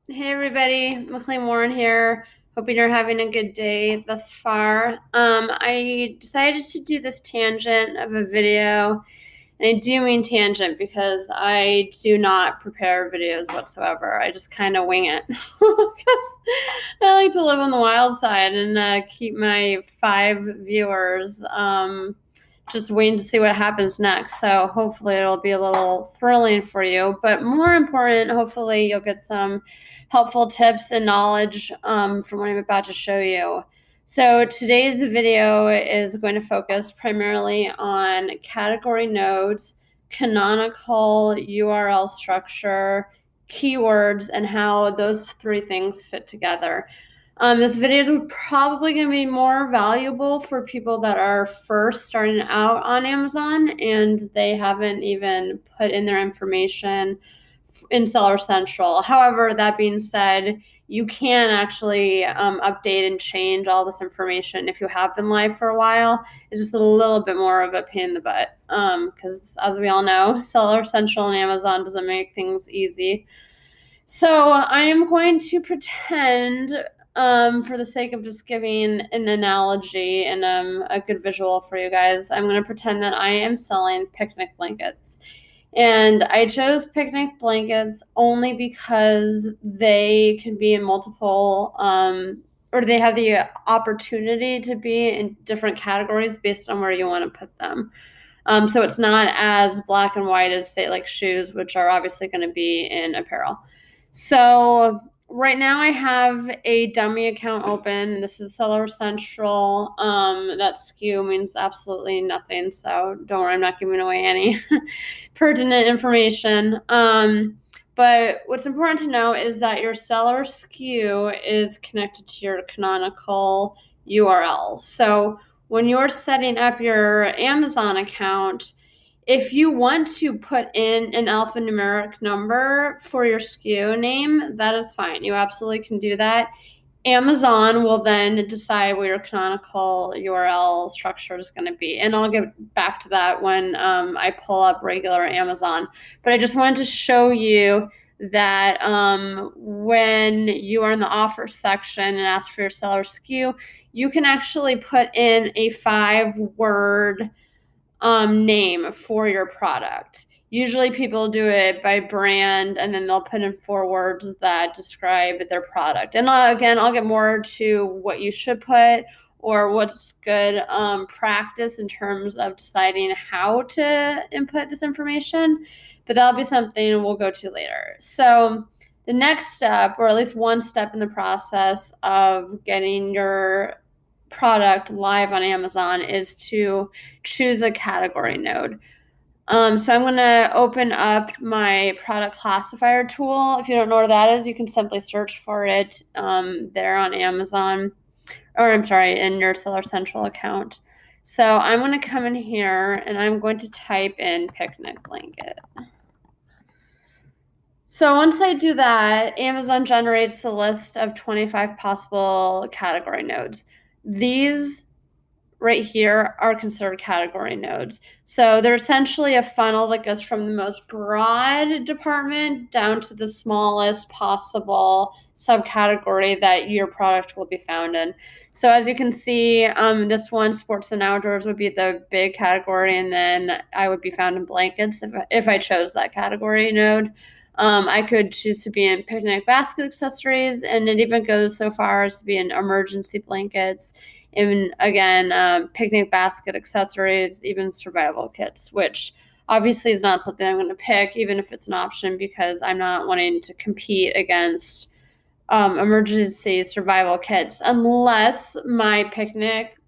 Hey everybody, McLean Warren here. Hoping you're having a good day thus far. I decided to do this tangent of a video, and I do mean tangent because I do not prepare videos whatsoever. I just kind of wing it because I like to live on the wild side and keep my 5 viewers just waiting to see what happens next. So hopefully it'll be a little thrilling for you. But more important, hopefully you'll get some helpful tips and knowledge from what I'm about to show you. So today's video is going to focus primarily on category nodes, canonical URL structure, keywords, and how those 3 things fit together. This video is probably going to be more valuable for people that are first starting out on Amazon and they haven't even put in their information in Seller Central. However, that being said, you can actually update and change all this information if you have been live for a while. It's just a little bit more of a pain in the butt because, as we all know, Seller Central and Amazon doesn't make things easy. So I am going to pretend, for the sake of just giving an analogy and a good visual for you guys, I'm going to pretend that I am selling picnic blankets. And I chose picnic blankets only because they can be in multiple, or they have the opportunity to be in different categories based on where you want to put them. So it's not as black and white as, say, like shoes, which are obviously going to be in apparel. So right now I have a dummy account open. This is Seller Central. That SKU means absolutely nothing. So don't worry, I'm not giving away any pertinent information. But what's important to know is that your seller SKU is connected to your canonical URL. So when you're setting up your Amazon account, if you want to put in an alphanumeric number for your SKU name, that is fine. You absolutely can do that. Amazon will then decide what your canonical URL structure is going to be. And I'll get back to that when I pull up regular Amazon. But I just wanted to show you that when you are in the offer section and ask for your seller SKU, you can actually put in a 5-word name for your product. Usually people do it by brand and then they'll put in 4 words that describe their product. And again, I'll get more to what you should put or what's good practice in terms of deciding how to input this information. But that'll be something we'll go to later. So the next step, or at least one step in the process of getting your product live on Amazon, is to choose a category node. So I'm going to open up my product classifier tool. If you don't know what that is, you can simply search for it there on Amazon, or I'm sorry, in your Seller Central account. So I'm going to come in here and I'm going to type in picnic blanket. So once I do that, Amazon generates a list of 25 possible category nodes. These right here are considered category nodes. So they're essentially a funnel that goes from the most broad department down to the smallest possible subcategory that your product will be found in. So as you can see, this one, sports and outdoors, would be the big category, and then I would be found in blankets if I chose that category node. I could choose to be in picnic basket accessories, and it even goes so far as to be in emergency blankets, and again, picnic basket accessories, even survival kits, which obviously is not something I'm going to pick, even if it's an option, because I'm not wanting to compete against emergency survival kits, unless my picnic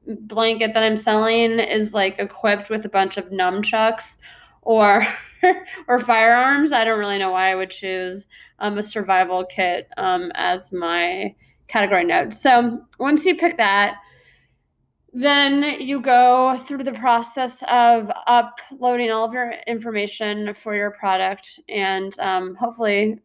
blanket that I'm selling is like equipped with a bunch of nunchucks or or firearms. I don't really know why I would choose a survival kit as my category node. So once you pick that, then you go through the process of uploading all of your information for your product and hopefully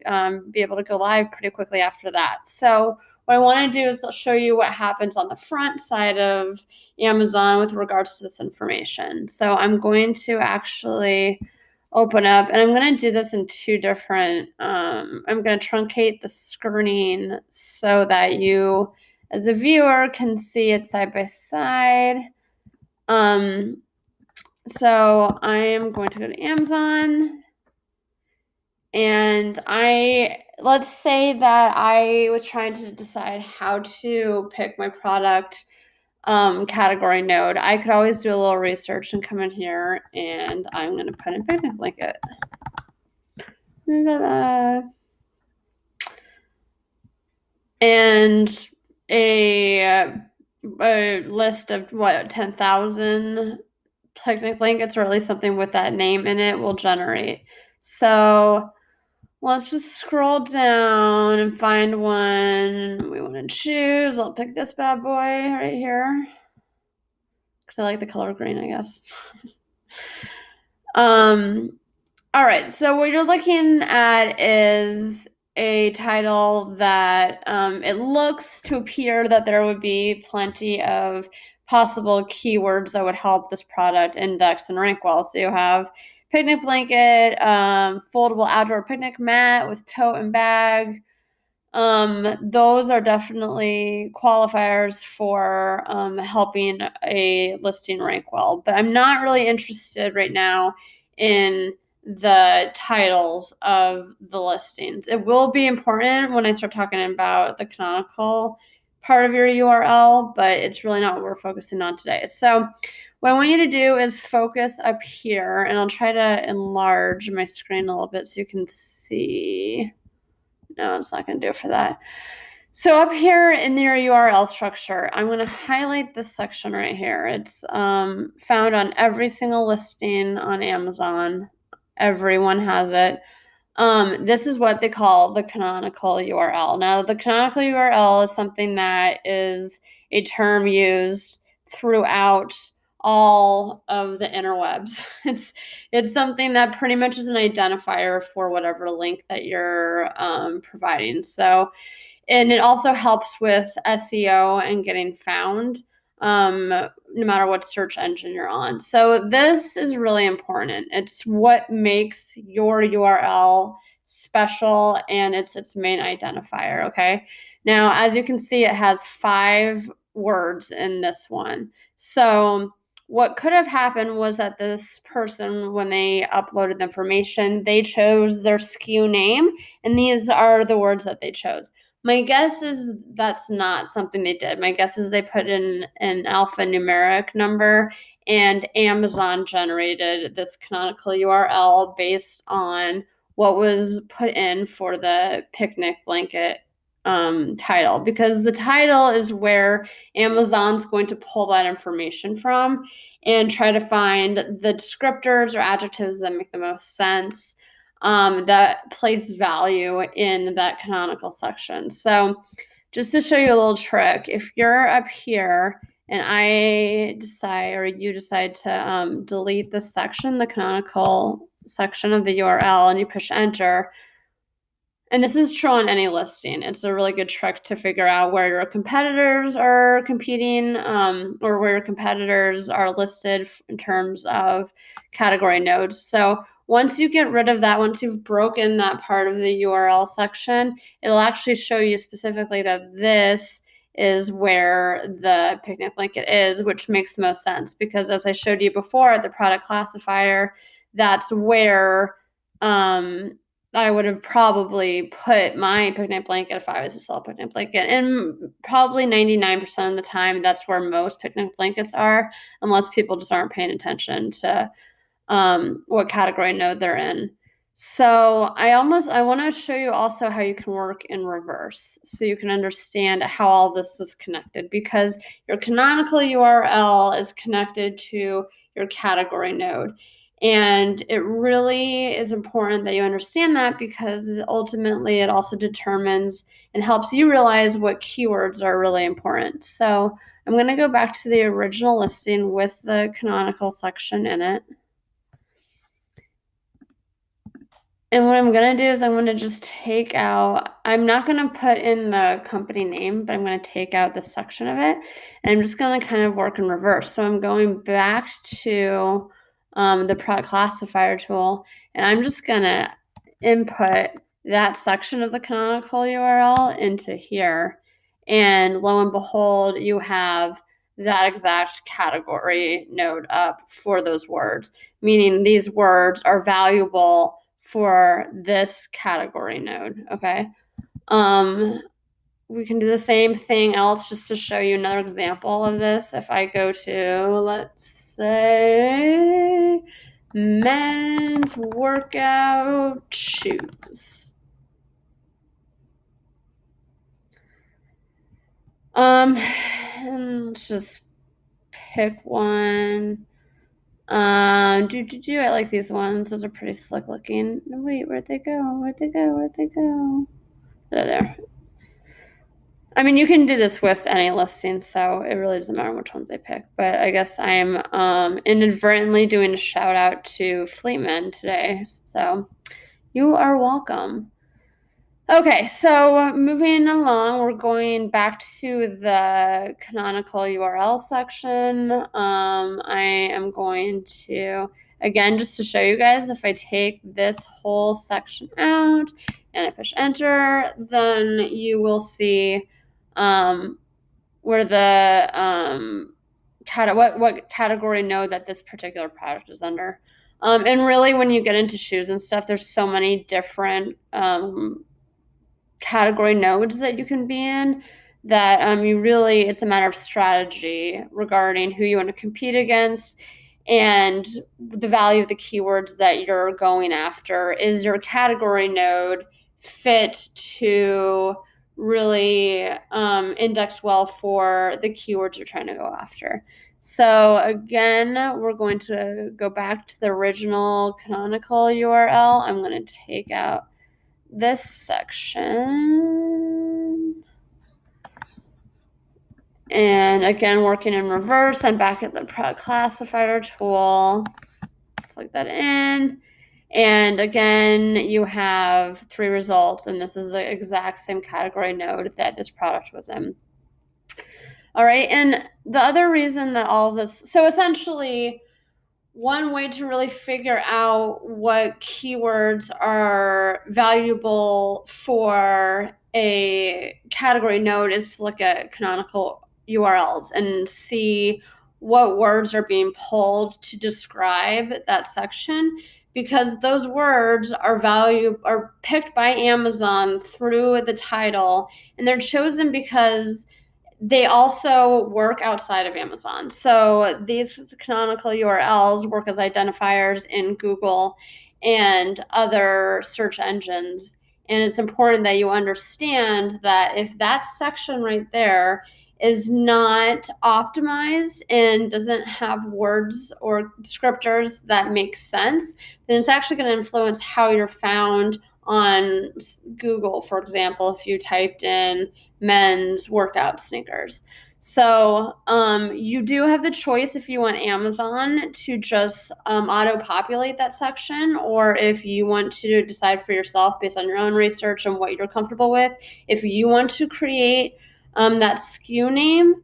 be able to go live pretty quickly after that. So what I want to do is I'll show you what happens on the front side of Amazon with regards to this information. So I'm going to actually open up, and I'm going to do this in two different, I'm going to truncate the screen so that you as a viewer can see it side by side. So I am going to go to Amazon, and let's say that I was trying to decide how to pick my product category node. I could always do a little research and come in here, and I'm going to put in picnic blanket. And a list of 10,000 picnic blankets, or at least something with that name in it, will generate. So let's just scroll down and find one we want to choose. I'll pick this bad boy right here because I like the color green, I guess. All right, so what you're looking at is a title that it looks to appear that there would be plenty of possible keywords that would help this product index and rank well. So you have picnic blanket, foldable outdoor picnic mat with tote and bag. Those are definitely qualifiers for helping a listing rank well. But I'm not really interested right now in the titles of the listings. It will be important when I start talking about the canonical part of your URL, but it's really not what we're focusing on today. So what I want you to do is focus up here, and I'll try to enlarge my screen a little bit so you can see. No, it's not going to do it for that. So up here in your URL structure, I'm going to highlight this section right here. It's found on every single listing on Amazon. Everyone has it. This is what they call the canonical URL. Now, the canonical URL is something that is a term used throughout all of the interwebs. It's something that pretty much is an identifier for whatever link that you're providing. So, and it also helps with SEO and getting found, no matter what search engine you're on. So this is really important. It's what makes your URL special, and it's its main identifier. Okay. Now, as you can see, it has 5 words in this one. So what could have happened was that this person, when they uploaded the information, they chose their SKU name, and these are the words that they chose. My guess is that's not something they did. My guess is they put in an alphanumeric number, and Amazon generated this canonical URL based on what was put in for the picnic blanket title, because the title is where Amazon's going to pull that information from and try to find the descriptors or adjectives that make the most sense, that place value in that canonical section. So just to show you a little trick, if you're up here and I decide, or you decide to delete this section, the canonical section of the URL, and you push enter, and this is true on any listing. It's a really good trick to figure out where your competitors are competing, or where your competitors are listed in terms of category nodes. So once you get rid of that, once you've broken that part of the URL section, it'll actually show you specifically that this is where the picnic blanket is, which makes the most sense because, as I showed you before, the product classifier, that's where I would have probably put my picnic blanket if I was to sell a picnic blanket. And probably 99% of the time, that's where most picnic blankets are, unless people just aren't paying attention to what category node they're in. So I want to show you also how you can work in reverse, so you can understand how all this is connected, because your canonical URL is connected to your category node. And it really is important that you understand that, because ultimately it also determines and helps you realize what keywords are really important. So I'm going to go back to the original listing with the canonical section in it. And what I'm going to do is I'm going to just take out, I'm not going to put in the company name, but I'm going to take out this section of it. And I'm just going to kind of work in reverse. So I'm going back to the product classifier tool, and I'm just going to input that section of the canonical URL into here. And lo and behold, you have that exact category node up for those words, meaning these words are valuable for this category node, okay? We can do the same thing else just to show you another example of this. If I go to, let's say, men's workout shoes. And let's just pick one. I like these ones. Those are pretty slick looking. Wait, where'd they go? Where'd they go? Where'd they go? There. I mean, you can do this with any listing, so it really doesn't matter which ones I pick. But I guess I'm inadvertently doing a shout out to Fleetman today. So you are welcome. Okay, so moving along, we're going back to the canonical URL section. I am going to, again, just to show you guys, if I take this whole section out and I push enter, then you will see where the what category node that this particular product is under. And really, when you get into shoes and stuff, there's so many different category nodes that you can be in that it's a matter of strategy regarding who you want to compete against and the value of the keywords that you're going after. Is your category node fit to really index well for the keywords you're trying to go after? So again, we're going to go back to the original canonical URL. I'm going to take out this section. And again, working in reverse, I'm back at the product classifier tool. Plug that in. And again, you have 3 results, and this is the exact same category node that this product was in. All right, and the other reason that all of this, so essentially, one way to really figure out what keywords are valuable for a category node is to look at canonical URLs and see what words are being pulled to describe that section, because those words are picked by Amazon through the title, and they're chosen because they also work outside of Amazon. So these canonical URLs work as identifiers in Google and other search engines. And it's important that you understand that if that section right there is not optimized and doesn't have words or descriptors that make sense, then it's actually going to influence how you're found on Google, for example, if you typed in men's workout sneakers. So you do have the choice if you want Amazon to just auto-populate that section, or if you want to decide for yourself based on your own research and what you're comfortable with. If you want to create that SKU name,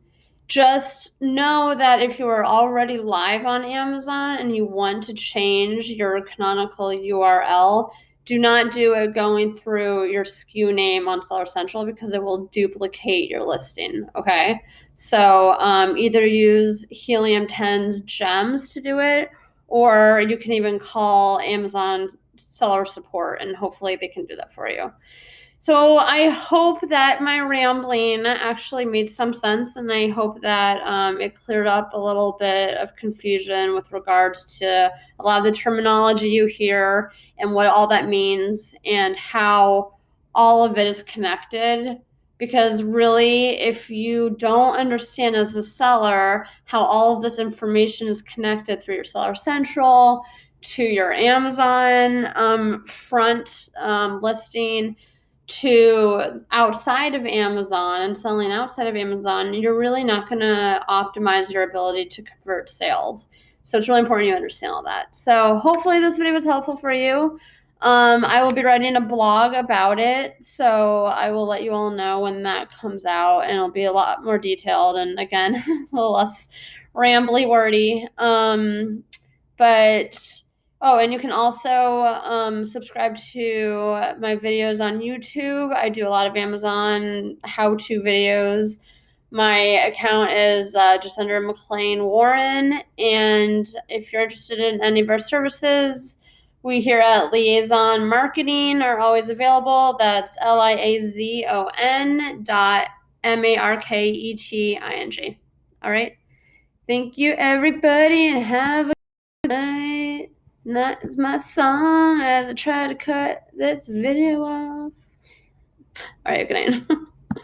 just know that if you are already live on Amazon and you want to change your canonical URL, do not do it going through your SKU name on Seller Central, because it will duplicate your listing, okay? So either use Helium 10's gems to do it, or you can even call Amazon seller support and hopefully they can do that for you. So I hope that my rambling actually made some sense, and I hope that it cleared up a little bit of confusion with regards to a lot of the terminology you hear and what all that means and how all of it is connected. Because really, if you don't understand as a seller how all of this information is connected through your Seller Central to your Amazon front listing, to outside of Amazon and selling outside of Amazon, you're really not going to optimize your ability to convert sales. So it's really important you understand all that. So hopefully this video was helpful for you. I will be writing a blog about it, so I will let you all know when that comes out, and it'll be a lot more detailed and, again, a little less rambly wordy. But oh, and you can also subscribe to my videos on YouTube. I do a lot of Amazon how-to videos. My account is just under McLean Warren, and if you're interested in any of our services, we here at Liaison Marketing are always available. That's liazon.marketing. All right. Thank you, everybody, and have a good night. And that is my song as I try to cut this video off. All right, good night.